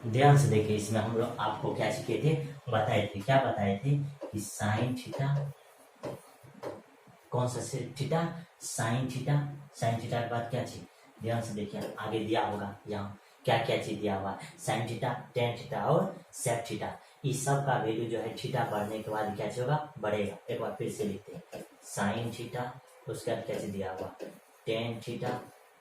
ध्यान से देखिए, इसमें हम लोग आपको क्या सीखे थे, बताए थे, क्या बताए थे कि साइन थीटा, कौन सा से theta, sine theta, sine theta के बाद क्या चीज, ध्यान से देखिए आगे दिया होगा, यहाँ क्या क्या चीज दिया हुआ है, साइन थीटा, टेन थीटा और सेक थीटा, इस सब का वैल्यू जो है थीटा बढ़ने के बाद क्या चीज होगा, बढ़ेगा। एक बार फिर से लिखते हैं, साइन थीटा, उसका क्या चीज दिया हुआ, टेन थीटा,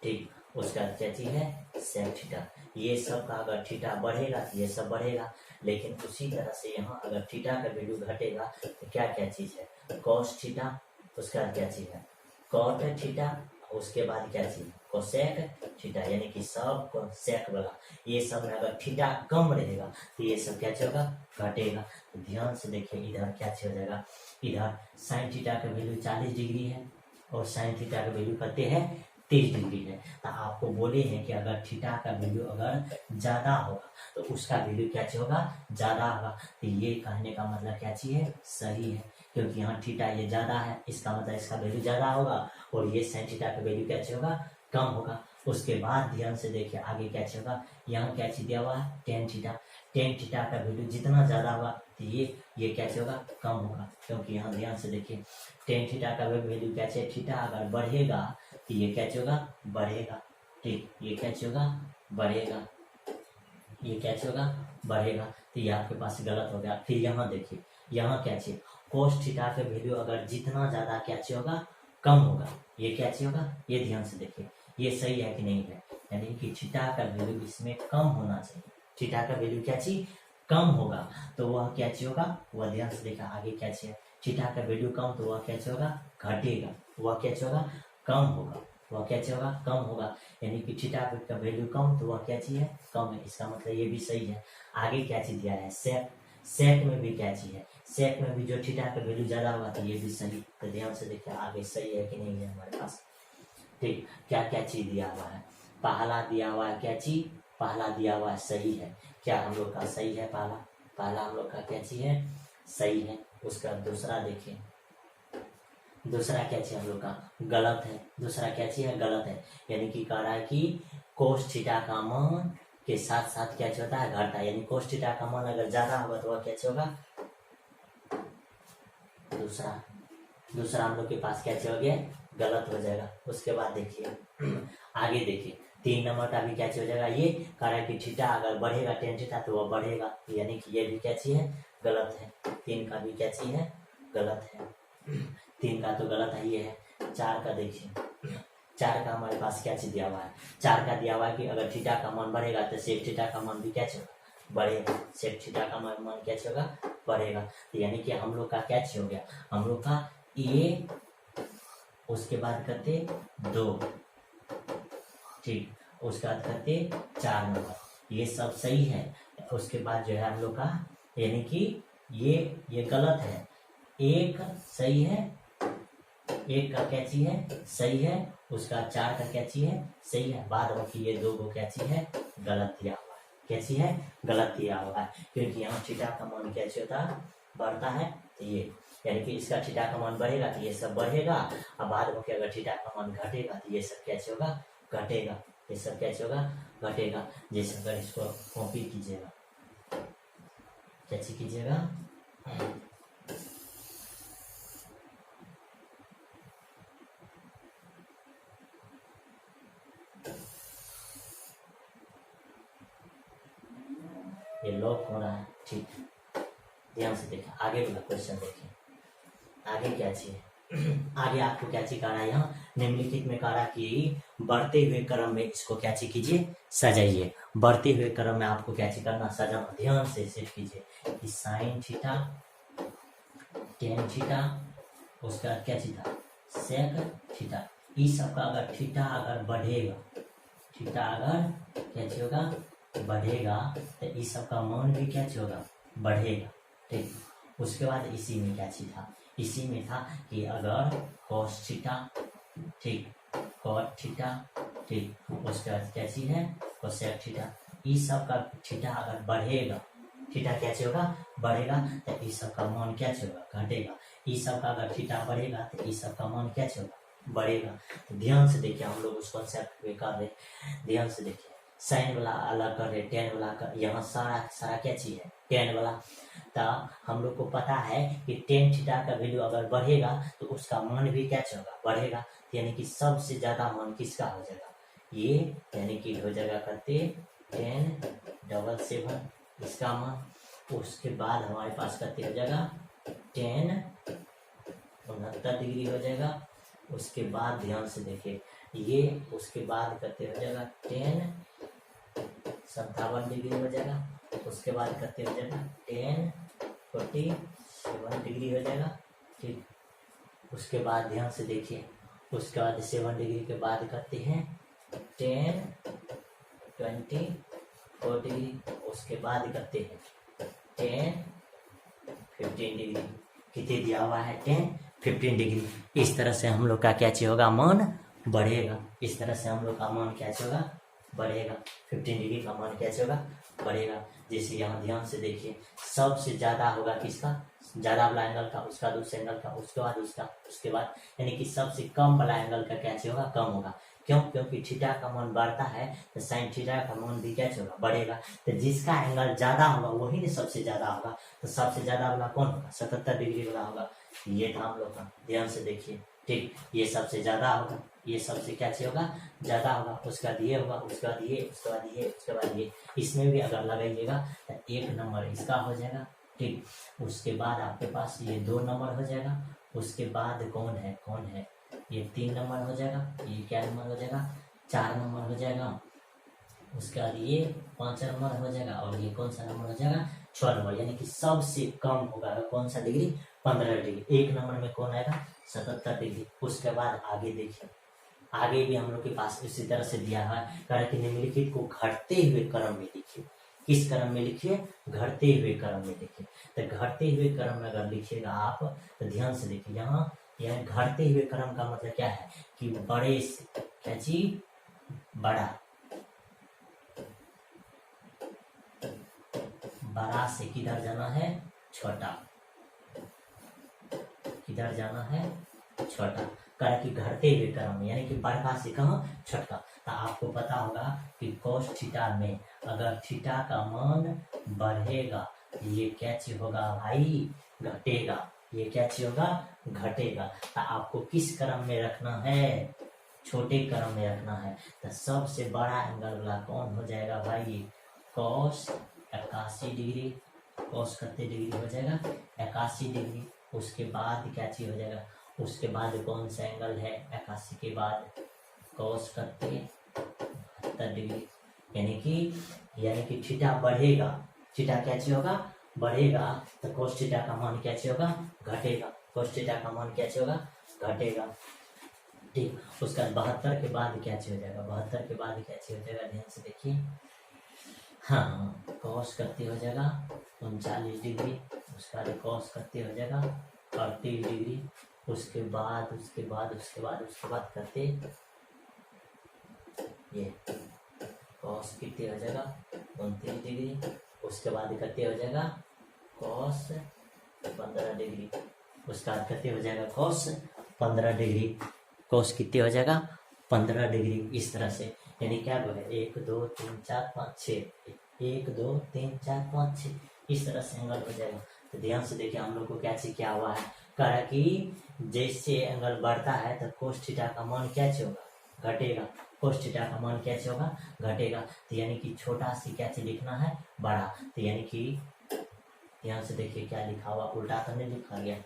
ठीक, उसका क्या चीज है, सेक थीटा, ये सब का अगर थीटा बढ़ेगा तो ये सब बढ़ेगा, लेकिन उसी तरह से यहाँ अगर थीटा का वैल्यू घटेगा तो क्या क्या चीज है, कॉस थीटा, उसका क्या चीज है, कॉट थीटा, उसके बाद क्या चीज, कोसेक थीटा, यानी कि सब कोसेक वाला, ये सब में अगर थीटा कम रहेगा तो ये सब क्या होगा, घटेगा। तो ध्यान से देखिए, इधर क्या हो जाएगा, इधर साइन थीटा का वैल्यू 40 डिग्री है और साइन थीटा का वैल्यू कहते हैं 30 डिग्री है। तो आपको बोले हैं कि अगर थीटा का वैल्यू अगर ज्यादा होगा तो उसका वैल्यू क्या होगा, ज्यादा होगा। तो ये कहने का मतलब क्या चीज है, सही है, क्योंकि यहाँ थीटा ये ज्यादा है, इसका मतलब इसका वैल्यू ज्यादा होगा, और ये साइन थीटा का वैल्यू क्या होगा, कम होगा। उसके बाद ध्यान से देखिए आगे क्या होगा, यहाँ क्या चीज दिया हुआ है, टेन थीटा, टेन थीटा का वैल्यू जितना ज्यादा होगा तो ये क्या होगा, कम होगा, क्योंकि यहाँ ध्यान से देखिए टेन थीटा का वैल्यू क्या है, थीटा अगर बढ़ेगा तो ये क्या होगा, बढ़ेगा, ठीक, ये क्या होगा, बढ़ेगा, ये क्या होगा, बढ़ेगा। तो ये आपके पास गलत हो गया। फिर यहाँ देखिए, यहाँ क्या चाहिए, कोस थीटा का वैल्यू अगर जितना ज्यादा क्या होगा, कम होगा, ये क्या होगा, ये ध्यान से देखिए, ये सही है कि नहीं है, यानी कि थीटा का वैल्यू इसमें कम होना चाहिए, थीटा का वैल्यू क्या चाहिए, कम होगा, तो वह क्या होगा, वह ध्यान से देखा आगे क्या चाहिए, थीटा का वैल्यू कम तो वह क्या होगा, घटेगा, वह क्या होगा, कम होगा, वह क्या होगा, कम होगा, यानी कि थीटा का वैल्यू कम तो वह क्या चीज है, कम है, इसका मतलब ये भी सही है। आगे क्या चीज दिया है, सेक, सेक में भी क्या चीज है, सेक में भी जो थीटा का वैल्यू ज्यादा होगा तो ये भी सही। तो ध्यान से देखिए आगे सही है कि नहीं है हमारे पास, ठीक, क्या क्या चीज दिया हुआ है, पहला दिया हुआ है क्या चीज, पहला दिया हुआ है सही है, क्या हम लोग का सही है, पहला, पहला हम लोग का क्या चीज है, सही है। उसका दूसरा देखिए, दूसरा क्या चीज हम लोग का गलत है, दूसरा क्या चीज है, गलत है, यानी कि कह रहा है कि कोस थीटा का मान के साथ साथ क्या होता है, घटता है, यानी कोस थीटा का मान अगर ज्यादा होगा तो वह क्या होगा, दूसरा, दूसरा हम लोग के पास क्या हो गया, गलत हो जाएगा। उसके बाद देखिए आगे देखिए, 3 नंबर का भी क्या हो जाएगा, ये कह रहा है कि थीटा अगर बढ़ेगा टेन थीटा तो वह बढ़ेगा, यानी कि ये भी क्या चीज है, गलत है, 3 का भी क्या चीज है, गलत है, 3 का तो गलत है, ये है। 4 का देखिए, 4 का हमारे पास क्या चीज दिया हुआ है, 4 का दिया हुआ है कि अगर थीटा का मान बढ़ेगा तो सेक थीटा का मान भी क्या होगा, बढ़ेगा, सेक थीटा का मान क्या होगा, बढ़ेगा। तो यानी कि हम लोग का क्या हो गया, हम लोग का ए, उसके बाद करते 2, ठीक, उसके बाद करते 4 नंबर, ये सब सही है। उसके बाद जो है हम लोग का, यानी कि ये गलत है, एक सही है, एक का क्या चीज है, सही है, उसका 4 का क्या चीज है, सही है, बाद बाकी ये 2 को क्या चीज है, गलत दिया हुआ है, क्या चीज है, गलत दिया हुआ है, क्योंकि यहाँ थीटा का मान क्या होता है, बढ़ता है, तो ये यानी कि इसका थीटा का मान बढ़ेगा तो ये सब बढ़ेगा, और बाद में अगर थीटा का मान घटेगा तो ये सब क्या होगा, घटेगा, ये सब क्या होगा, घटेगा। जैसे अगर इसको कॉपी कीजिएगा, कैसे कीजिएगा, ये लॉक हो रहा है, ठीक, ध्यान से देखिए आगे वाला क्वेश्चन देखिए, आगे क्या चाहिए आगे आपको क्या चाहिए कह रहा है, यहाँ निम्नलिखित में कह रहा है कि बढ़ते हुए क्रम में इसको क्या चाहिए कीजिए, सजाइए, बढ़ते हुए क्रम में आपको क्या चाहिए करना, सजाना, ध्यान से सेट कीजिए कि साइन थीटा, टेन थीटा, उसका क्या चीज था, सेक थीटा, इस सब का अगर थीटा अगर बढ़ेगा, थीटा अगर क्या होगा, बढ़ेगा, तो इस सब का मान भी क्या होगा, बढ़ेगा, ठीक। उसके बाद इसी में क्या चीज था, इसी में था कि अगर cos थीटा, ठीक, cot थीटा, ठीक, उसके बाद क्या चीज है, cosec थीटा, इस सब का थीटा अगर बढ़ेगा, थीटा क्या होगा, बढ़ेगा, तो इस सब का मान क्या होगा, घटेगा, इस सब का अगर थीटा बढ़ेगा तो इस सब का मान क्या होगा, बढ़ेगा। तो ध्यान से देखिए हम लोग उस कॉन्सेप्ट पे कर रहे, ध्यान से देखिए, साइन वाला अलग कर रहे, टेन वाला कर, यहाँ सारा सारा क्या चीज है, टेन वाला। तो हम लोग को पता है कि टेन थीटा का वैल्यू अगर बढ़ेगा तो उसका मान भी क्या होगा, बढ़ेगा। यानी कि सबसे ज्यादा मान किसका हो जाएगा, ये यानी कि हो जाएगा करते 1077 इसका मान। उसके बाद हमारे पास करते हो जाएगा 1069 डिग्री हो जाएगा। उसके बाद ध्यान से देखिए ये, उसके बाद करते हो जाएगा 1057 डिग्री हो जाएगा। उसके बाद करते हो जाएगा 1047 डिग्री हो जाएगा, ठीक। उसके बाद ध्यान से देखिए, उसके बाद 7 डिग्री के बाद करते हैं 1024 डिग्री। उसके बाद करते हैं 1015 डिग्री। कितने दिया हुआ है, 1015 डिग्री। इस तरह से हम लोग का क्या चाहिए होगा, मान बढ़ेगा। इस तरह से हम लोग का मान क्या होगा, बढ़ेगा। 15 डिग्री का मान क्या होगा, बढ़ेगा। जैसे यहाँ ध्यान से देखिए, सबसे ज्यादा होगा किसका, ज्यादा वाला एंगल का, उसका दूसरे एंगल का, उसके बाद उसका, उसके बाद यानी कि सबसे कम वाला एंगल का क्या होगा, कम होगा। क्यों, क्योंकि थीटा का मान बढ़ता है तो साइन थीटा का मान भी क्या होगा, बढ़ेगा। तो जिसका एंगल ज्यादा होगा वही ने सबसे ज्यादा होगा। तो सबसे ज्यादा वाला कौन होगा, 77 डिग्री वाला होगा। ये था हम लोग का, ध्यान से देखिए, ठीक। ये सबसे ज्यादा होगा, ये सबसे क्या होगा, ज्यादा होगा। उसका दिए होगा, उसके बाद ये, उसके बाद ये, उसके बाद ये। इसमें भी अगर लगाइएगा तो 1 नंबर इसका हो जाएगा, ठीक। उसके बाद आपके पास ये 2 नंबर हो जाएगा। उसके बाद कौन है, कौन है, ये 3 नंबर हो जाएगा। ये क्या नंबर हो जाएगा, 4 नंबर हो जाएगा। उसके बाद ये 5 नंबर हो जाएगा। और ये कौन सा नंबर हो जाएगा, 6 नंबर। यानी कि सबसे कम होगा कौन सा डिग्री, 15 डिग्री। 1 नंबर में कौन आएगा, 77 डिग्री। उसके बाद आगे देखिए, आगे भी हम लोग के पास इसी तरह से दिया है, कारण कि निम्नलिखित को घटते हुए क्रम में लिखिए। किस क्रम में लिखिए, घटते हुए क्रम में लिखिए। तो घटते हुए क्रम में अगर लिखिएगा आप तो ध्यान से देखिए, यहाँ यह घटते हुए क्रम का मतलब क्या है कि बड़े से क्या चीज, बड़ा, बड़ा से किधर जाना है, छोटा, किधर जाना है, छोटा। कारण कि घटते हुए क्रम में यानी कि बड़का से कहाँ, छोटा। तो आपको पता होगा कि cos थीटा में अगर थीटा का मान बढ़ेगा ये क्या चीज होगा भाई, घटेगा। ये क्या चीज होगा, घटेगा। तो आपको किस क्रम में रखना है, छोटे क्रम में रखना है। तो सबसे बड़ा एंगल वाला कौन हो जाएगा भाई, cos 81 डिग्री। cos कितने डिग्री हो जाएगा, 81 डिग्री। उसके बाद क्या चीज हो जाएगा, उसके बाद कौन सा एंगल है 81 के बाद, cos करते 72 डिग्री। यानी कि थीटा बढ़ेगा, थीटा क्या चीज होगा, बढ़ेगा। तो cos थीटा का मान क्या चीज होगा, घटेगा। cos थीटा का मान क्या चीज होगा, घटेगा, ठीक। उसका 72 के बाद क्या चीज हो जाएगा, 72 के बाद क्या चीज हो जाएगा, ध्यान से देखिए। हाँ, cos करते हो जाएगा 39 डिग्री। उसका cos करते हो जाएगा 38 डिग्री। उसके बाद करते ये cos कितने हो जाएगा 29 डिग्री। उसके बाद करते हो जाएगा cos 15 डिग्री। उसका बाद करते हो जाएगा cos 15 डिग्री। cos कितने हो जाएगा 15 डिग्री। इस तरह से यानी क्या बोले 1 2 3 4 5 6, 1 2 3 4 5 6, इस तरह से एंगल हो जाएगा। तो ध्यान से देखिए हम लोग को क्या चीज क्या हुआ है, कहा कि जैसे एंगल बढ़ता है तो cos थीटा का मान क्या होगा, घटेगा। cos थीटा का मान क्या होगा, घटेगा। तो यानी कि छोटा से क्या चीज लिखना है, बड़ा। तो यानी कि ध्यान से देखिए क्या लिखा हुआ, उल्टा तो नहीं लिखा गया।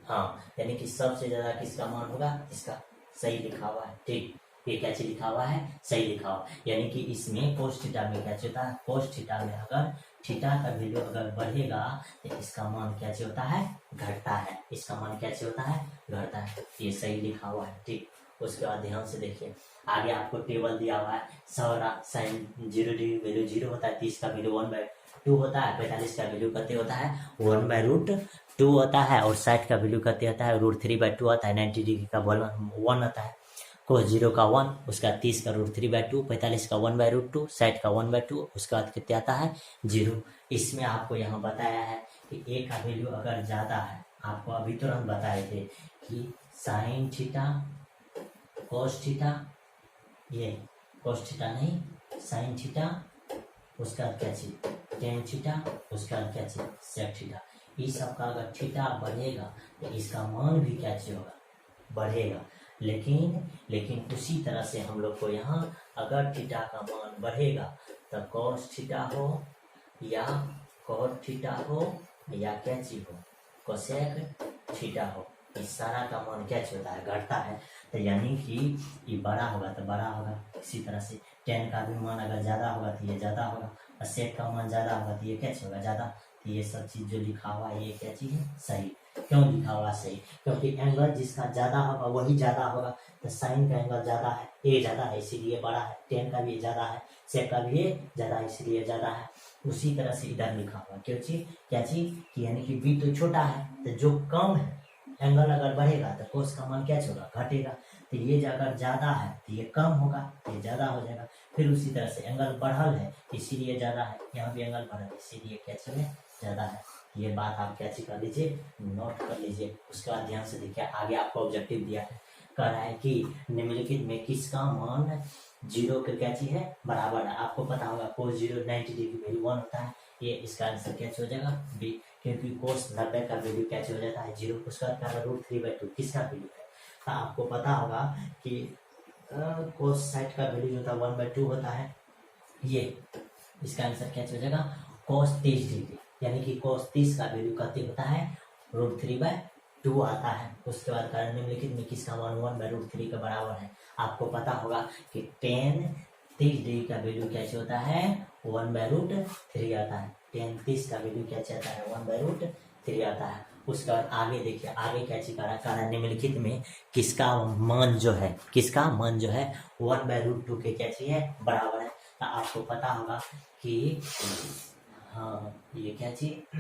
हाँ, यानी कि सबसे ज्यादा किसका मान होगा, इसका। सही लिखा हुआ है, ठीक। ये क्या चीज लिखा हुआ है, सही लिखा हुआ। यानी कि इसमें cos थीटा में क्या होता है, cos थीटा में अगर थीटा का वैल्यू अगर बढ़ेगा तो इसका मान क्या होता है, घटता है। इसका मान क्या होता है, घटता है। ये सही लिखा हुआ है, ठीक। उसके बाद ध्यान से देखिए आगे आपको टेबल दिया हुआ है। साइन 0 डिग्री वैल्यू 0 होता है, 30 का वैल्यू 1/2 होता है, 45 का वैल्यू कितने होता है 1/√2 होता है, और 60 का वैल्यू कितने होता है √3/2 होता है, 90 डिग्री का 1 होता है। cos 0 का 1, उसका 30 का √3/2, 45 का 1/√2, 60 का 1/2, उसके बाद कितने आता है 0। इसमें आपको यहाँ बताया है कि ए का वैल्यू अगर ज्यादा है, आपको अभी तुरंत बताए थे कि साइन थीटा cos थीटा ये cos थीटा नहीं, sin थीटा, उसका क्या चीज tan थीटा, उसका क्या चीज sec थीटा। इस सब का अगर थीटा बढ़ेगा तो इसका मान भी क्या चीज होगा, बढ़ेगा। लेकिन उसी तरह से हम लोग को यहाँ अगर थीटा का मान बढ़ेगा तो cos थीटा हो या cot थीटा हो या क्या चीज हो cosec थीटा हो, इस सारा का मान क्या चीज होता है, घटता है। तो यानी कि ये बड़ा होगा तो बड़ा होगा। इसी तरह से tan का भी मान अगर ज्यादा होगा तो ये ज्यादा होगा, और sec का मान ज्यादा होगा तो ये क्या चीज होगा, ज्यादा। तो ये सब चीज जो लिखा हुआ है ये क्या चीज है, सही। क्यों लिखा हुआ सही, क्योंकि एंगल जिसका ज्यादा होगा वही ज्यादा होगा। तो साइन का एंगल ज्यादा है, ए ज्यादा है इसीलिए बड़ा है, tan का भी ज्यादा है, sec का भी ये ज्यादा है इसलिए ज्यादा है। उसी तरह से इधर लिखा हुआ क्यों चीज, क्या चीज कि यानी कि b तो छोटा है, तो जो कम है एंगल अगर बढ़ेगा तो कोस का मान क्या होगा, घटेगा। तो ये अगर ज्यादा है तो ये कम होगा, ये ज्यादा हो जाएगा। फिर उसी तरह से एंगल बढ़ल है इसीलिए ज्यादा है, यहाँ भी एंगल बढ़ल है इसीलिए क्या चीज ज्यादा है। ये बात आप क्या चीज कर लीजिए, नोट कर लीजिए। उसके बाद ध्यान से देखिए आगे आपको ऑब्जेक्टिव दिया है, कह रहा है कि निम्नलिखित में किसका मान 0 के क्या चीज है, बराबर है। आपको पता होगा cos 0 90 डिग्री वैल्यू 1 होता है, ये इसका आंसर क्या हो जाएगा बी, क्योंकि cos 90 का वैल्यू क्या हो जाता है 0, उसका √3/2 किसका वैल्यू है। तो आपको पता होगा कि cos 60 का वैल्यू जो था 1/2 होता है, ये इसका आंसर क्या हो जाएगा cos 30 डिग्री, यानी कि cos 30 का वैल्यू कहते होता है √3/2 आता है। उसके बाद कारण निम्नलिखित में किसका मान 1/√3 के बराबर है। आपको पता होगा कि tan 30 डिग्री का वैल्यू क्या होता है 1/√3 आता है, tan 30 का वैल्यू क्या आता है 1/√3 आता है। उसके बाद आगे देखिए आगे क्या चीज कारण निम्नलिखित में किसका मान जो है 1/√2 के क्या चीज है बराबर है। तो आपको पता होगा कि हाँ ये क्या चीज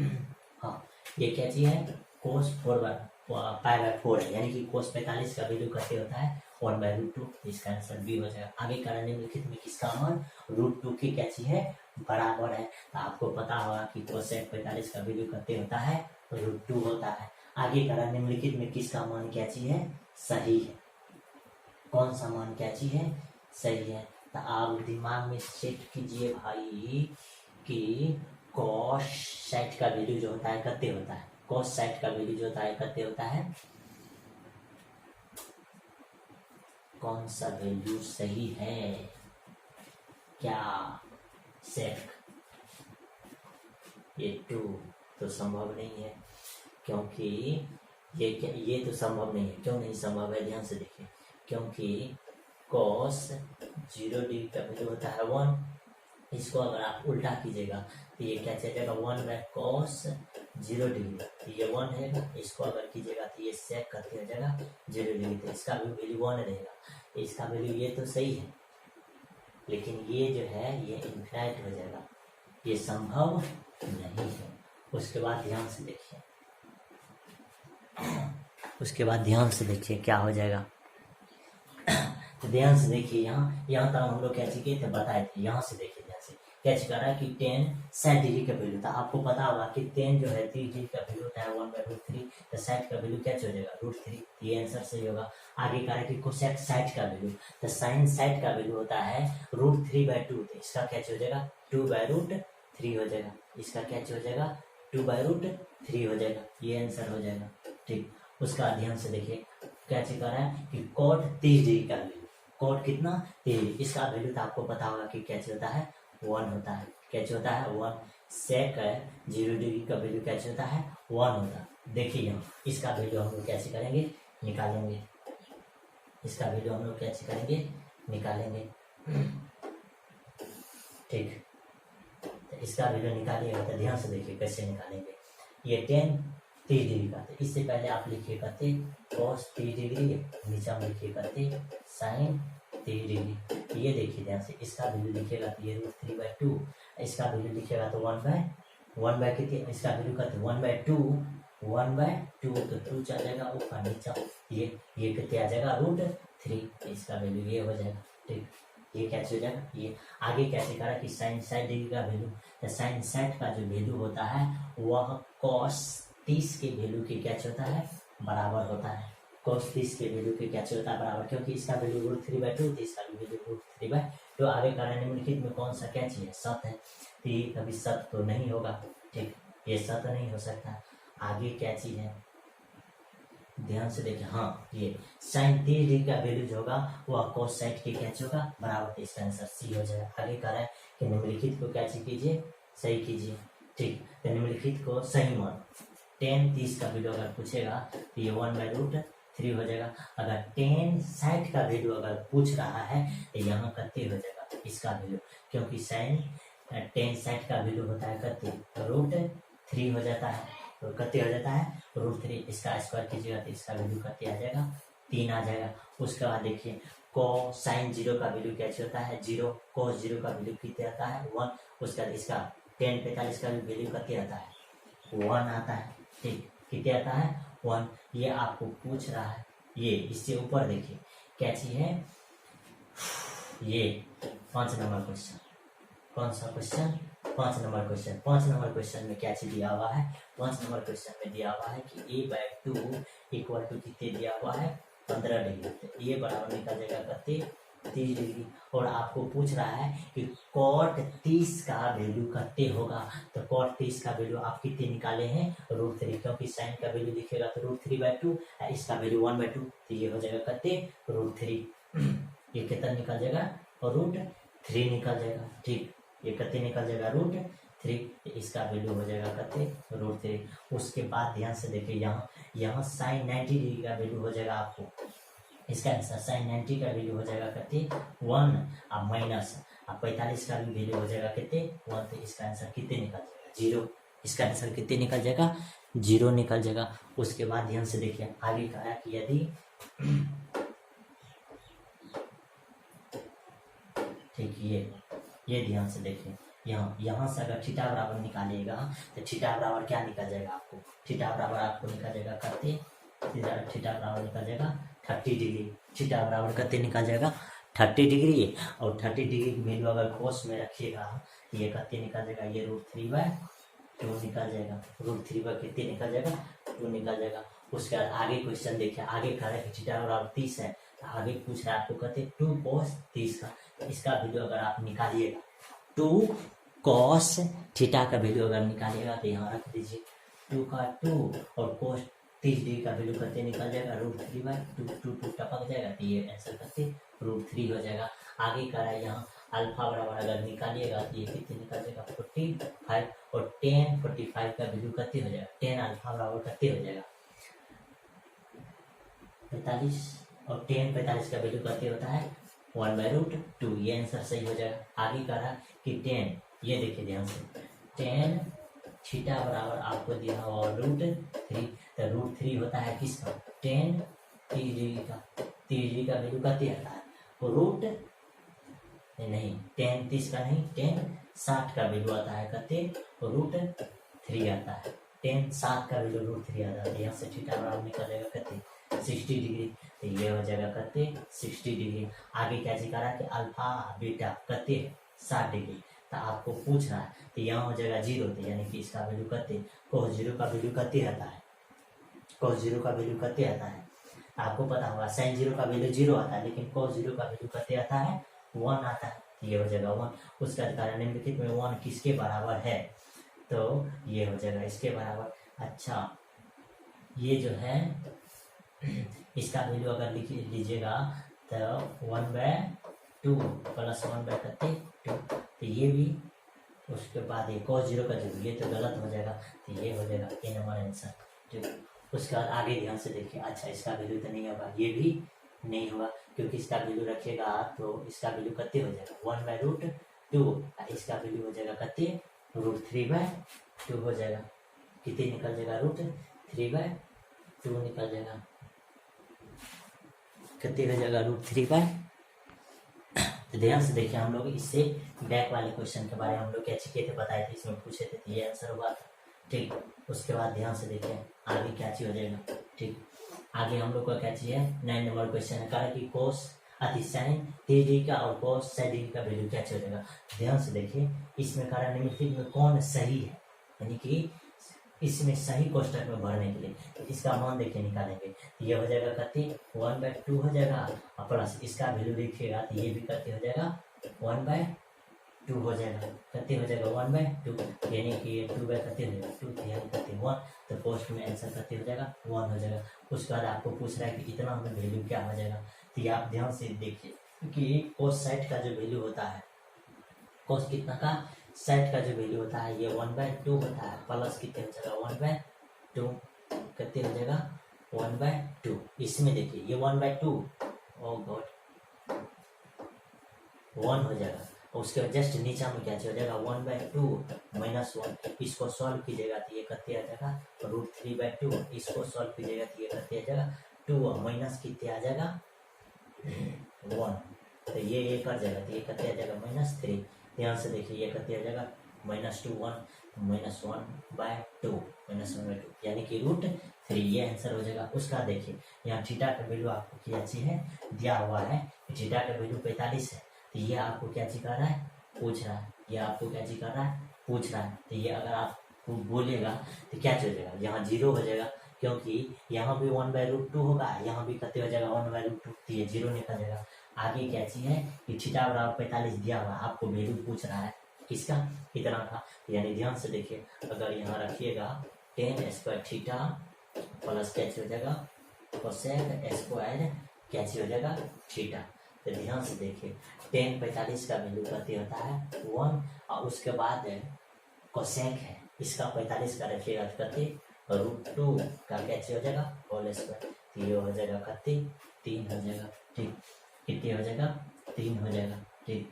हाँ ये क्या चीज है cos 4/4 है, यानी कि cos 45 का वैल्यू कैसे होता है 1/√2, इसका आंसर बी हो जाएगा। आगे कारण निम्नलिखित में किसका मान √2 की क्या चीज है बराबर है। तो आपको पता होगा कि cosec 45 का वैल्यू कैसे होता है √2 होता है। आगे कारण निम्नलिखित में किसका मान क्या चीज है सही है, कौन सा मान क्या चीज है सही है। तो आप दिमाग में सेट कीजिए भाई कि cos 60 का वैल्यू जो होता है कितने होता है, cos 60 का वैल्यू जो होता है कितने होता है, कौन सा वैल्यू सही है, क्या sec ये 2 तो संभव नहीं है, क्योंकि ये तो संभव नहीं है। क्यों नहीं संभव है ध्यान से देखिए, क्योंकि cos 0 डिग्री का वैल्यू होता है 1, इसको अगर आप उल्टा कीजिएगा तो ये क्या चलेगा 1/cos 0 डिग्री, तो ये 1 रहेगा। इसको अगर कीजिएगा तो ये sec करके हो जाएगा 0 डिग्री, तो इसका भी वैल्यू 1 रहेगा। इसका वैल्यू ये तो सही है, लेकिन ये जो है ये इनफिनाइट हो जाएगा, ये संभव नहीं है। उसके बाद ध्यान से देखिए क्या हो जाएगा। तो ध्यान से देखिए यहाँ तक हम लोग क्या चीज थे बताए थे। यहाँ से देखिए ध्यान से क्या चीज कर रहा है कि tan 60 डिग्री का वैल्यू था। आपको पता होगा कि tan जो है 30 डिग्री का वैल्यू होता है 1/√3, तो 60 का वैल्यू क्या हो जाएगा √3, ये आंसर सही होगा। आगे कह रहा है कि cosec 60 का वैल्यू, तो sin 60 का वैल्यू होता है √3/2, तो इसका क्या हो जाएगा 2/√3 हो जाएगा, इसका क्या हो जाएगा 2/√3 हो जाएगा, ये आंसर हो जाएगा ठीक। उसका ध्यान से देखिए क्या चीज कर रहा है कि cot 30 डिग्री का वैल्यू, cot कितना 30, इसका वैल्यू तो आपको पता होगा कि क्या होता है 1 होता है, क्या होता है 1। sec 0 डिग्री का वैल्यू क्या होता है 1 होता है। देखिए यहाँ इसका वैल्यू हम लोग कैसे करेंगे निकालेंगे, इसका वैल्यू हम लोग कैसे करेंगे निकालेंगे ठीक। तो इसका वैल्यू निकालिएगा तो ध्यान से देखिए कैसे निकालेंगे। ये 10 30 डिग्री का, तो इससे पहले आप लिखिए करते cos 30 डिग्री, नीचे में लिखिए करते sin 30 डिग्री। ये देखिए ध्यान से इसका वैल्यू लिखिएगा तो ये √3/2, इसका वैल्यू लिखिएगा तो 1/1 कितने, इसका वैल्यू करते 1/2 तो 2 चल जाएगा ऊपर नीचे, ये कितने आ जाएगा √3, इसका वैल्यू ये हो जाएगा ठीक। ये कैसे हो जाएगा, ये आगे कैसे करा कि sin 60 डिग्री का वैल्यू, तो sin 60 का जो वैल्यू होता है वह cos 30 के वैल्यू के क्या होता है बराबर होता है। cos 30 के वैल्यू के क्या होता है बराबर, क्योंकि इसका वैल्यू √3/2 तो इसका भी वैल्यू √3/2। आगे कारण निम्नलिखित में कौन सा क्या चीज है, सत है, तो ये कभी सत तो नहीं होगा, ठीक, ये सत नहीं हो सकता। आगे क्या चीज है, ध्यान से देखिए, हाँ ये sin 30 डिग्री का वैल्यू जो होगा वह cos 60 के क्या होगा बराबर, तो इसका आंसर सी हो जाएगा। आगे कह रहा है कि निम्नलिखित को क्या चीज कीजिए, सही कीजिए, ठीक, तो निम्नलिखित को सही मान tan 30 का वैल्यू अगर पूछेगा तो ये 1/√3 हो जाएगा। अगर tan 60 का वैल्यू अगर पूछ रहा है तो यहाँ कते हो जाएगा इसका वैल्यू, क्योंकि sin tan 60 का वैल्यू होता है कते, √3 हो जाता है, तो कते हो जाता है √3, इसका स्क्वायर कीजिएगा तो इसका वैल्यू कते आ जाएगा, 3 आ जाएगा। उसके बाद देखिए sin 0 का वैल्यू क्या होता है 0, cos 0 का वैल्यू कितने आता है 1, उसका इसका tan 45 का वैल्यू कितने आता है 1 आता है, ठीक, कितने आता है 1। ये आपको पूछ रहा है, ये इससे ऊपर देखिए क्या चीज है, ये 5 नंबर क्वेश्चन, कौन सा question, 5 number question. 5 number question में क्या चीज दिया हुआ है, 5 नंबर क्वेश्चन में दिया हुआ है कि a/2 इक्वल टू कितने दिया हुआ है 15 डिग्री, तो ये बराबर निकल जाएगा कते 30 डिग्री। और आपको पूछ रहा है कि cot 30 का वैल्यू कते होगा, तो cot 30 का वैल्यू आप कितने निकाले हैं √3, क्योंकि sin का वैल्यू दिखेगा तो √3/2, इसका वैल्यू 1/2, तो ये हो जाएगा कते √3, ये कितना निकल जाएगा √3 निकल जाएगा, ठीक, ये कते निकल जाएगा √3, इसका वैल्यू हो जाएगा कते √3। उसके बाद ध्यान से देखिए यहाँ sin 90 डिग्री का वैल्यू हो जाएगा आपको, इसका आंसर sin 90 का वैल्यू हो जाएगा कते 1, अब माइनस अब 45 का भी वैल्यू हो जाएगा कितने 1, तो इसका आंसर कितने निकल जाएगा 0, इसका आंसर कितने निकल जाएगा 0 निकल जाएगा। उसके बाद ध्यान से देखिए आगे कहा है कि यदि ठीक, ये ध्यान से देखिए, यहाँ से अगर थीटा बराबर निकालिएगा तो थीटा बराबर क्या निकल जाएगा आपको, थीटा बराबर आपको निकल जाएगा कते, थीटा बराबर निकल जाएगा 30 डिग्री, थीटा बराबर कते निकल जाएगा 30 डिग्री। और 30 डिग्री की वैल्यू अगर कोस में रखिएगा ये कते निकल जाएगा, ये √3/2 निकल जाएगा, √3 कितने निकल जाएगा 2 निकल जाएगा। उसके बाद आगे क्वेश्चन देखिए, आगे कह रहे हैं थीटा बराबर 30 है, तो आगे पूछ रहा है आपको कहते 2 cos 30 का, तो इसका वैल्यू अगर आप निकालिएगा 2 cos थीटा का वैल्यू अगर निकालिएगा तो यहाँ रख दीजिए 2 का 2 और cos 30 डिग्री का वैल्यू करते निकल जाएगा √3/2, 2 टपक जाएगा तो ये आंसर करते √3 हो जाएगा। आगे कह रहा है यहाँ अल्फा बराबर अगर निकालिएगा तो ये कितने निकल जाएगा 45, और tan 45 का वैल्यू करते हो जाएगा, tan अल्फा बराबर करते हो जाएगा 45, और tan 45 का वैल्यू करते होता है 1/√2, ये आंसर सही हो जाएगा। आगे कह रहा है कि tan, ये देखिए ध्यान से, tan थीटा बराबर आपको दिया हुआ √3, तो √3 होता है किसका tan 30 डिग्री का, 30 डिग्री का वैल्यू करते आता है रूट नहीं, tan 30 का नहीं, tan 60 का वैल्यू आता है करते √3 आता है, tan 60 का वैल्यू √3 आता है, यहाँ से थीटा बराबर निकल जाएगा करते 60 डिग्री, तो ये हो जाएगा करते 60 डिग्री। आगे क्या सिखा रहा है कि अल्फा बीटा करते 60 डिग्री, तो आपको पूछ रहा है तो यहाँ हो जाएगा 0, तो यानी कि इसका वैल्यू करते cos 0 का वैल्यू करते आता है, cos 0 का वैल्यू करते आता है, आपको पता होगा sin 0 का वैल्यू 0 आता है, लेकिन cos 0 का वैल्यू करते आता है 1 आता है, ये हो जाएगा 1। उसका कारण निम्नलिखित में 1 किसके बराबर है, तो ये हो जाएगा इसके बराबर। अच्छा, ये जो है इसका वैल्यू अगर लिख लीजिएगा तो 1/2 प्लस 1/2, तो ये भी, उसके बाद ये cos 0 का 0, ये तो गलत हो जाएगा, तो ये हो जाएगा ए नंबर आंसर, ठीक। उसके बाद आगे ध्यान से देखिए, अच्छा इसका वैल्यू तो नहीं होगा, ये भी नहीं होगा, क्योंकि इसका वैल्यू रखिएगा तो इसका वैल्यू कितने हो जाएगा 1/√2, इसका वैल्यू हो जाएगा कितने √3/2 हो जाएगा, कितने निकल जाएगा √3/2 निकल जाएगा, कितने हो जाएगा √3/2। तो ध्यान से देखिए, हम लोग इससे बैक वाले क्वेश्चन के बारे में हम लोग क्या किए थे, बताए थे, इसमें पूछे थे, ये आंसर हुआ था, ठीक। उसके बाद ध्यान से देखिए आगे क्या चीज हो जाएगा, ठीक। आगे हम लोग का क्या चीज है 9 नंबर क्वेश्चन है, कहा कि cos sin 30 डिग्री का और cos 60 डिग्री का वैल्यू क्या हो जाएगा। ध्यान से देखिए, इसमें कारण निम्नलिखित में कौन सही है, यानी कि इसमें सही कोष्टक में भरने के लिए। तो इसका मान देखिए निकालेंगे, ये हो जाएगा कति 1/2 हो जाएगा, और प्लस इसका वैल्यू लिखिएगा तो ये भी कति हो जाएगा 1/2 हो जाएगा, कति हो जाएगा 1/2, यानी कि ये 2 कति हो जाएगा 2 यानी कति 1। तो पोस्ट में आंसर कति हो जाएगा 1 हो जाएगा। उसके बाद आपको पूछ रहा है कि इतना में वैल्यू क्या हो जाएगा, तो ये आप ध्यान से देखिए कि कोस साइड का जो वैल्यू होता है, कोस कितना का साइड का जो वैल्यू होता है ये 1/2 होता है, प्लस कितने हो जाएगा 1/2, कितने हो जाएगा 1/2। इसमें देखिए ये 1/2 ओ गॉड 1 हो जाएगा, उसके बाद जस्ट नीचे में क्या हो जाएगा 1/2 माइनस 1। इसको सॉल्व कीजिएगा तो ये कितने आ जाएगा √3/2। इसको सॉल्व कीजिएगा तो ये कितने आ जाएगा 2 माइनस कितने आ जाएगा 1। तो ये कर जाएगा तो ये कितने आ जाएगा -3। ध्यान से देखिए ये कितने आ जाएगा -2 1 -1/2 यानी कि √3, ये आंसर हो जाएगा। उसका देखिए यहाँ थीटा का वैल्यू आपको क्या चीज है दिया हुआ है, थीटा का वैल्यू 45 है। तो ये आपको क्या चीज कर रहा है पूछ रहा है, ये आपको क्या चीज कर रहा है पूछ रहा है। तो ये अगर आपको बोलेगा तो क्या चल जाएगा, यहाँ 0 हो जाएगा, क्योंकि यहाँ भी 1/√2 होगा, यहाँ भी कितने हो जाएगा 1/√2, तो ये 0 निकल जाएगा। आगे क्या चीज है कि थीटा बराबर 45 दिया हुआ, आपको वैल्यू पूछ रहा है किसका इतना का, यानी ध्यान से देखिए अगर यहाँ रखिएगा tan² थीटा प्लस क्या हो जाएगा cosec² क्या हो जाएगा थीटा। तो ध्यान से देखिए tan 45 का वैल्यू कितने होता है 1, और उसके बाद कोसेक है इसका 45 का रखिएगा कितने √2 का क्या हो जाएगा होल स्क्वायर। तो ये हो जाएगा कितने 3 हो जाएगा, ठीक कितने हो जाएगा 3 हो जाएगा, ठीक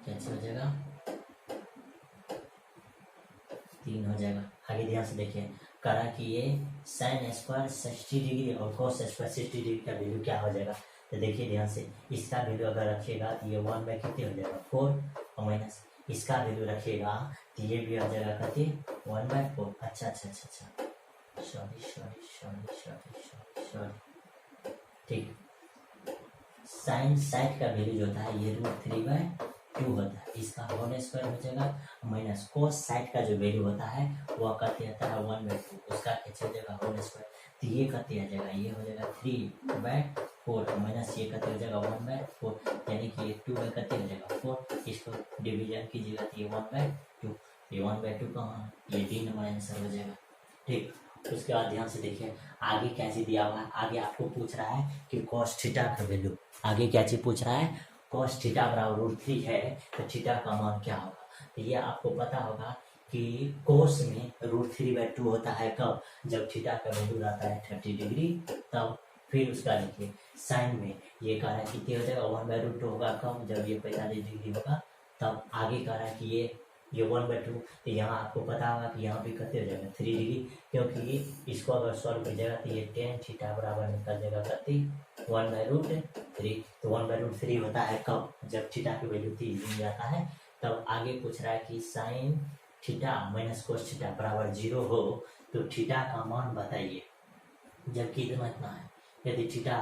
कैसे हो जाएगा 3 हो जाएगा। आगे ध्यान से देखिए करा कि ये sin² 60 डिग्री और cos² 60 डिग्री का वैल्यू क्या हो जाएगा। तो देखिए ध्यान से इसका वैल्यू अगर रखिएगा तो ये 1 कितने हो जाएगा 4, और माइनस इसका वैल्यू रखिएगा तो ये भी हो जाएगा कितने 1/4। अच्छा, सॉरी ठीक। साइन साइड का वैल्यू जो होता है ये √3/2 होता है, इसका होल स्क्वायर हो जाएगा, माइनस कोस साइड का जो वैल्यू होता है वह कितने आता है 1/2, उसका कैसे हो जाएगा होल स्क्वायर। तो ये कितने आ जाएगा ये हो जाएगा 3/4, माइनस ये कितने हो जाएगा 1/4, यानी कि ये 2 कितने हो जाएगा 4। इसको डिवीजन कीजिएगा तो ये 1/2, ये 1/2 कहाँ, ये 3 नंबर आंसर हो जाएगा, ठीक। उसके बाद ध्यान से देखिए आगे क्या चीज दिया हुआ है, आगे आपको पूछ रहा है कि cos थीटा का वैल्यू, आगे क्या चीज पूछ रहा है cos थीटा बराबर √3 है तो थीटा का मान क्या होगा। तो ये आपको पता होगा कि cos में √3/2 होता है कब, जब थीटा का वैल्यू रहता है 30 डिग्री तब। फिर उसका देखिए साइन में ये कह रहा है कितने हो जाएगा 1/√2 होगा कब, जब ये 45 डिग्री होगा तब। आगे कह रहा है कि ये 1/2, तो यहाँ आपको पता होगा कि यहाँ भी कितने हो जाएगा 3 डिग्री, क्योंकि इसको अगर सॉल्व कीजिएगा तो ये tan थीटा बराबर निकल जाएगा कितने 1/√3। तो 1/√3 होता है कब, जब थीटा की वैल्यू 3 मिल जाता है तब। आगे पूछ रहा है कि sine theta minus cos theta बराबर 0 हो तो थीटा का मान बताइए, जबकि इतना है। यदि थीटा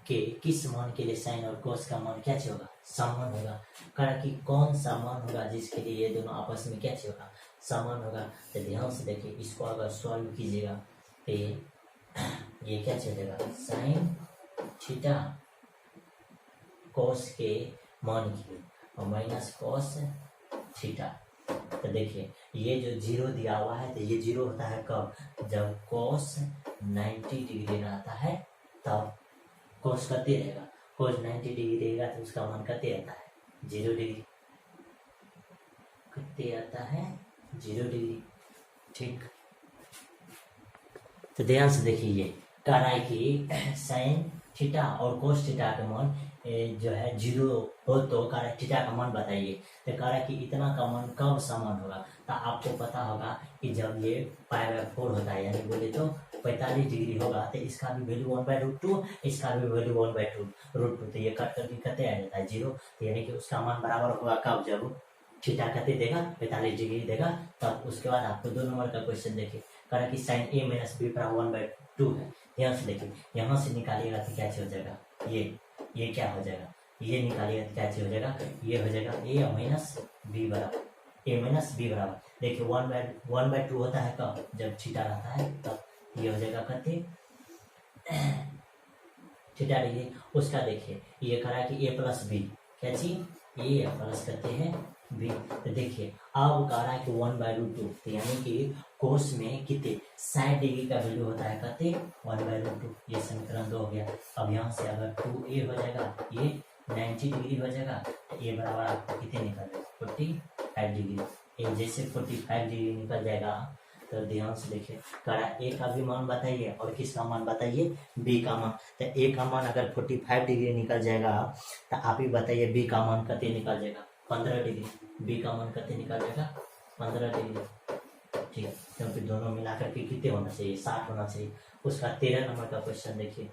के किस मान के लिए साइन और कोस का मान क्या होगा समान होगा, कारण कि कौन सा मान होगा जिसके लिए ये दोनों आपस में क्या होगा समान होगा। तो ध्यान से देखिए इसको अगर सॉल्व कीजिएगा तो ये क्या चलेगा साइन थीटा कोस के मान के लिए और माइनस कोस थीटा। तो देखिए ये जो 0 दिया हुआ है तो ये 0 होता है कब, जब कोस 90 डिग्री रहता है तब। कोस कितने रहेगा, कोस 90 डिग्री रहेगा तो उसका मान कितने आता है 0 डिग्री, कितने आता है 0 डिग्री, ठीक। तो ध्यान से देखिए ये कह रहा है कि साइन थीटा और कोस थीटा का मान जो है 0 हो तो कह रहा है थीटा का मान बताइए। तो कह रहा है कि इतना का मान कब समान होगा, तो आपको पता होगा कि जब ये π/4 होता है, यानी बोले तो 45 डिग्री होगा तो इसका भी वैल्यू 1/√2, इसका भी वैल्यू 1/√2, तो ये कट करके कितने आ जाता है 0। तो यानी कि उसका मान बराबर होगा कब, जब थीटा कितने देगा 45 डिग्री देगा तब। उसके बाद आपको 2 नंबर का क्वेश्चन देखिए, कह रहा है कि साइन a माइनस b बराबर 1/2 है। ध्यान से देखिए यहाँ से निकालिएगा तो क्या हो जाएगा ये क्या हो जाएगा, ये निकालिएगा तो क्या हो जाएगा ये हो जाएगा a माइनस b बराबर ए माइनस बी बराबर, देखिए 1/2 होता है कब, जब थीटा रहता है तब। ये हो जाएगा कते थीटा डिग्री। उसका देखिए ये करा कि ए प्लस बी, क्या चीज, ए प्लस करते हैं बी। तो देखिए अब कह रहा है कि 1/2, तो यानी कि कोस में कितने 60 डिग्री का वैल्यू होता है, कहते 1/2। ये समीकरण 2 हो गया। अब यहाँ से अगर 2a हो जाएगा, ये 90 डिग्री हो जाएगा, तो a बराबर आपको कितने निकल जाएगा, 45 डिग्री। ए जैसे 45 डिग्री निकल जाएगा, तो ध्यान से देखिए, करा ए का भी मान बताइए और किसका मान बताइए, बी का मान। तो ए का मान अगर 45 डिग्री निकल जाएगा, तो आप ही बताइए बी का मान कितने निकल जाएगा, 15 डिग्री। बी का मान कितने निकल जाएगा, 15 डिग्री। ठीक है, क्योंकि दोनों मिलाकर के कितने होना चाहिए, 60 होना चाहिए। उसका 13 नंबर का क्वेश्चन देखिए,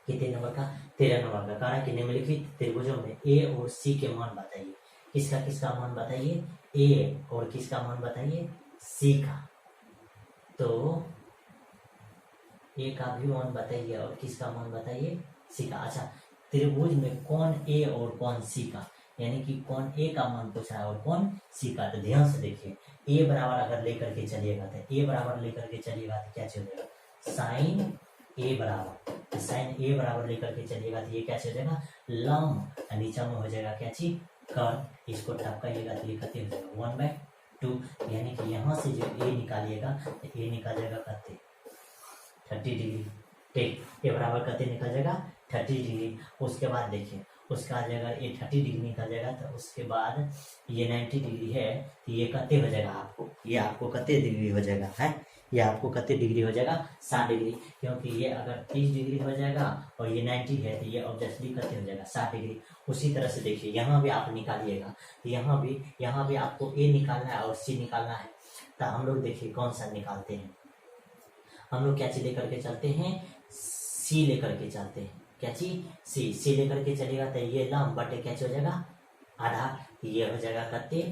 कितने नंबर का, 13 नंबर का। कहा कि निम्नलिखित त्रिभुजों में ए और सी के मान बताइए। किसका किसका मान बताइए, ए और किसका मान बताइए, सी का। तो ए का भी मान बताइए और किसका मान बताइए, सी का। अच्छा, त्रिभुज में कौन ए और कौन सी का, यानी कि कौन ए का मान पूछ रहा है और कौन सी का। तो ध्यान से देखिए, ए बराबर अगर लेकर के चलिएगा, तो ए बराबर लेकर के चलिएगा तो क्या चलेगा, साइन ए बराबर। साइन ए बराबर लेकर के चलिएगा तो ये क्या चलेगा, लंब। नीचे में हो जाएगा क्या चीज, कर्व। इसको टपकाइएगा तो ये कितने हो जाएगा, 1/2। यानी कि यहाँ से जो ए निकालिएगा, तो ए निकल जाएगा कितने, 30 डिग्री। ठीक, ये बराबर कितने निकल जाएगा, 30 डिग्री। उसके बाद देखिए, उसका अगर ये 30 डिग्री निकल जाएगा, तो उसके बाद ये 90 डिग्री है, तो ये कितने हो जाएगा आपको, ये आपको कितने डिग्री हो जाएगा है, ये आपको कितने डिग्री हो जाएगा, 60 डिग्री। क्योंकि ये अगर 30 डिग्री हो जाएगा और ये 90 है, तो ये ऑब्वियसली कितने हो जाएगा, 60 डिग्री। उसी तरह से देखिए यहाँ भी आप निकालिएगा, तो यहाँ भी आपको ए निकालना है और सी निकालना है। तो हम लोग देखिए कौन सा निकालते हैं, हम लोग क्या चीज लेकर के चलते हैं, सी लेकर के चलते हैं। क्या चीज, सी लेकर के चलेगा, तो ये लंब बटे क्या हो जाएगा, आधा। ये हो जाएगा कितने,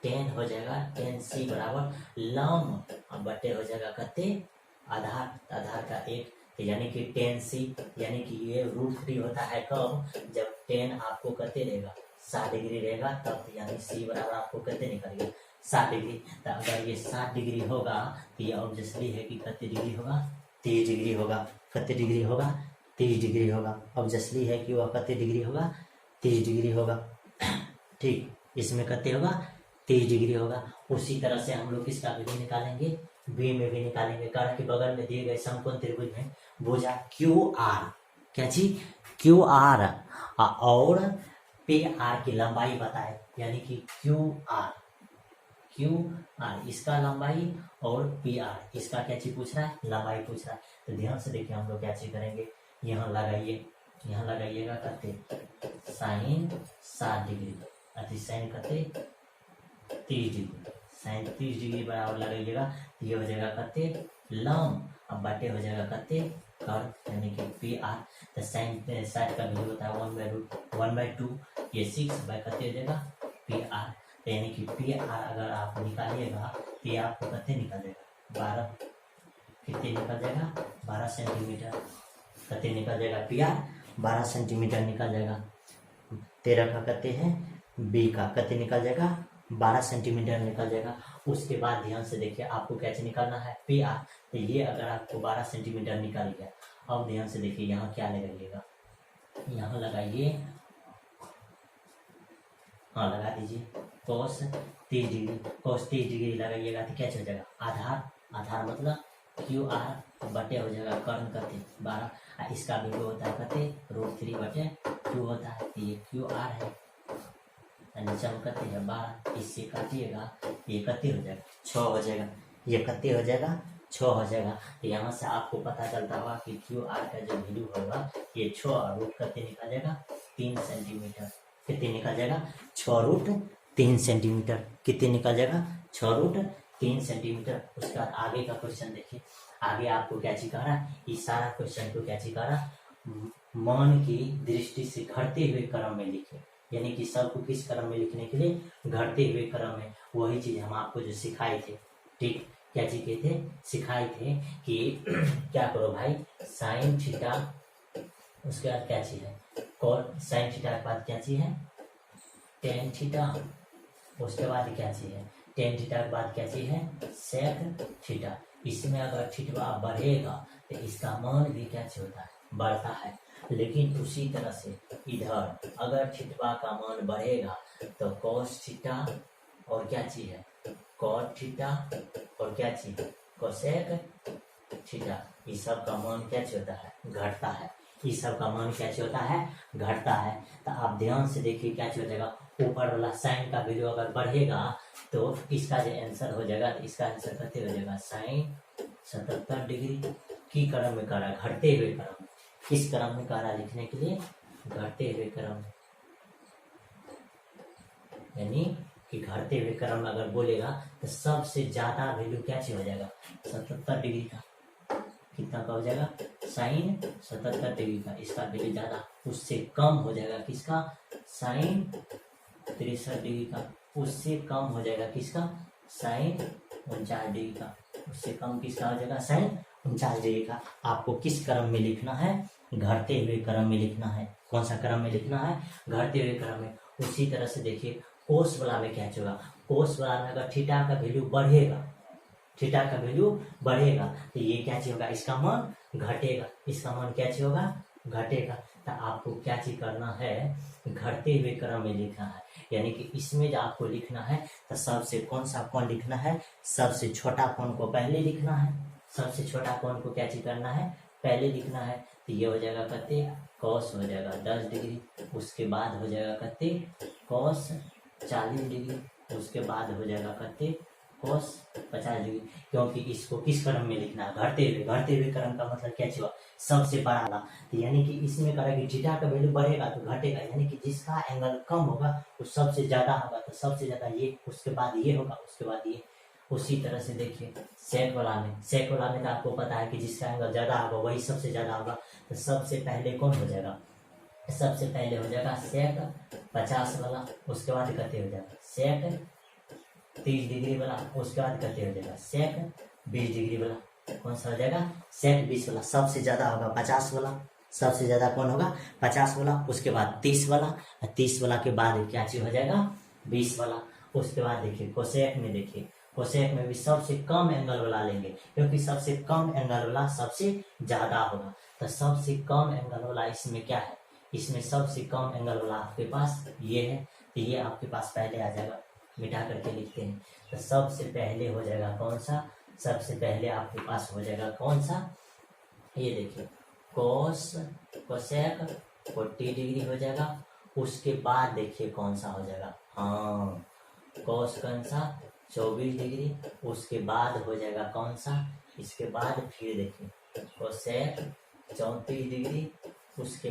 10 हो जाएगा, 10 सी बराबर लंब बटे हो जाएगा कितने, आधार। आधार का 1, यानी कि 10 सी, यानी कि ये √3 होता है कब, जब 10 आपको कितने रहेगा, 60 डिग्री रहेगा तब। यानी सी बराबर आपको कितने निकलेगा, 60 डिग्री। तो अगर ये 60 डिग्री होगा, तो ये ऑब्वियसली है कि कितने डिग्री होगा, 30 डिग्री होगा। कितने डिग्री होगा, 30 डिग्री होगा। ऑब्वियसली है कि वह कितने डिग्री होगा, 30 डिग्री होगा। ठीक, इसमें कितने होगा, 30 डिग्री होगा। उसी तरह से हम लोग किसका भी निकालेंगे, बी में भी निकालेंगे। कारण कि बगल में दिए गए समकोण त्रिभुज में भुजा क्यू आर, क्या चीज, क्यू आर और पे आर की लंबाई बताए, यानी कि क्यू आर इसका लंबाई और पी आर इसका क्या चीज पूछ रहा है, लंबाई पूछ रहा है। तो ध्यान से देखिए हम लोग क्या चीज करेंगे, यहाँ लगाइएगा करते साइन 60 डिग्री, अति साइन करते 30 डिग्री, साइन 30 डिग्री बराबर लगाइएगा। ये हो जाएगा करते लंब, अब बटे हो जाएगा करते कर्व, यानी कि पी आर। तो साइन 60 का वैल्यू होता है 1/2, ये 6/करते हो जाएगा पी आर। यानी कि पी आर अगर आप निकालिएगा, तो ये आपको कितने निकल जाएगा, 12, कितने निकल जाएगा, 12 सेंटीमीटर। कितने निकल जाएगा, पी आर 12 सेंटीमीटर निकल जाएगा। 13 का कितने हैं, बी का कितने निकल जाएगा, 12 सेंटीमीटर निकल जाएगा। उसके बाद ध्यान से देखिए आपको कैसे निकालना है, पी आर। तो ये अगर आपको 12 सेंटीमीटर निकल गया, अब ध्यान से देखिए यहाँ क्या लगाइएगा, यहाँ लगाइए, हाँ लगा दीजिए कोस 30 डिग्री। कोस 30 डिग्री लगाइएगा तो क्या हो जाएगा, आधार मतलब क्यू आर बटे हो जाएगा कर्ण कते 12। इसका भी होता है कते √3/2 होता है। तो ये क्यू आर है, नीचे में कते है 12, इससे काटिएगा ये कते हो जाएगा, 6 हो जाएगा। ये कते हो जाएगा, 6 हो जाएगा। तो यहाँ से आपको पता चलता होगा कि क्यू आर का जो वैल्यू होगा ये 6 रूट कते निकल जाएगा 3 सेंटीमीटर। कितने निकल जाएगा, 6√3 सेंटीमीटर। कितने निकल जाएगा, 6√3 सेंटीमीटर। उसका आगे का क्वेश्चन देखिए, आगे आपको क्या चीज कह रहा है, इस सारा क्वेश्चन को क्या चीज कह रहा है, मान की दृष्टि से घटते हुए क्रम में लिखे, यानी कि सबको किस क्रम में लिखने के लिए, घटते हुए क्रम में। वही चीज हम आपको जो सिखाए थे, ठीक, क्या चीज के थे, सिखाए थे कि क्या करो भाई, साइन थीटा, उसके बाद क्या चीज है, कॉस साइन थीटा के बाद क्या चीज है, टेन थीटा, उसके बाद क्या चीज है, टेन थीटा के बाद क्या चीज है, सेक थीटा। इसमें अगर थीटा बढ़ेगा तो इसका मान भी क्या चीज होता है, बढ़ता है। लेकिन उसी तरह से इधर अगर थीटा का मान बढ़ेगा तो कॉस थीटा और क्या चीज है, कॉट थीटा और क्या चीज है, कोसेक थीटा। इस सब का मान क्या चीज होता है, घटता है। इस सब का मान क्या चीज होता है, घटता है। तो आप ध्यान से देखिए क्या चीज हो जाएगा, ऊपर वाला साइन का वैल्यू अगर बढ़ेगा तो इसका जो आंसर हो जाएगा, तो इसका आंसर कितने हो जाएगा, साइन 77 डिग्री की क्रम में कह रहा है, घटते हुए क्रम। किस क्रम में कह रहा है लिखने के लिए, घटते हुए क्रम, यानी कि घटते हुए क्रम में अगर बोलेगा तो सबसे ज्यादा वैल्यू क्या चीज हो जाएगा, 77 डिग्री का। कितना का हो जाएगा, साइन 77 डिग्री का। इसका वैल्यू ज्यादा, उससे कम हो जाएगा किसका, साइन 63 डिग्री का। उससे कम हो जाएगा किसका, साइन 49 डिग्री का। उससे कम किसका हो जाएगा, साइन 49 डिग्री का। आपको किस क्रम में लिखना है, घटते हुए क्रम में लिखना है। कौन सा क्रम में लिखना है, घटते हुए क्रम में। उसी तरह से देखिए कोस वाला में क्या होगा, कोस वाला में अगर थीटा का वैल्यू बढ़ेगा, थीटा का वैल्यू बढ़ेगा तो ये क्या चीज होगा, इसका मान घटेगा। इसका मान क्या चीज होगा, घटेगा। तो आपको क्या चीज करना है, घटते हुए क्रम में लिखना है। यानी कि इसमें जो आपको लिखना है तो सबसे कौन सा कोण लिखना है, सबसे छोटा कोण को पहले लिखना है। सबसे छोटा कोण को क्या चीज करना है, पहले लिखना है। तो ये हो जाएगा कते, कॉस हो जाएगा 10 डिग्री। उसके बाद हो जाएगा कते, कॉस 40 डिग्री। उसके बाद हो जाएगा कते, कॉस 50 डिग्री। क्योंकि इसको किस क्रम में लिखना है, घटते हुए। घटते हुए क्रम का मतलब क्या चीज, सबसे बड़ा वाला। तो यानी कि इसमें करेगा थीटा का वैल्यू बढ़ेगा तो घटेगा, यानी कि जिसका एंगल कम होगा वो सबसे ज्यादा होगा। तो सबसे ज्यादा ये, उसके बाद ये होगा, उसके बाद ये। उसी तरह से देखिए सेक वाला में, सेक वाला में तो आपको पता है कि जिसका एंगल ज्यादा होगा वही सबसे ज्यादा होगा। तो सबसे पहले कौन हो जाएगा, सबसे पहले हो जाएगा सेक 50 वाला। उसके बाद कते हो जाएगा, सेक 30 डिग्री वाला। उसके बाद कते हो जाएगा, सेक 20 डिग्री वाला। कौन सा हो जाएगा, सेक 20 वाला। सबसे ज्यादा होगा 50 वाला। सबसे ज्यादा कौन होगा, 50 वाला। उसके बाद 30 वाला, 30 वाला के बाद क्या चीज हो जाएगा, 20 वाला। उसके बाद देखिए कोसेक में, देखिए कोसेक में भी सबसे कम एंगल वाला लेंगे, क्योंकि सबसे कम एंगल वाला सबसे ज्यादा होगा। तो सबसे कम एंगल वाला इसमें क्या है, इसमें सबसे कम एंगल वाला आपके पास ये है। तो ये आपके पास पहले आ जाएगा, मिटा करके लिखते हैं। तो सबसे पहले हो जाएगा कौन सा, सबसे पहले आपके पास हो जाएगा कौन सा, ये देखिए कोस, कोसेक 40 डिग्री हो जाएगा। उसके बाद देखिए कौन सा हो जाएगा, हाँ कोस कौन सा 24 डिग्री। उसके बाद हो जाएगा कौन सा, इसके बाद फिर देखिए कोसेक 34 डिग्री। उसके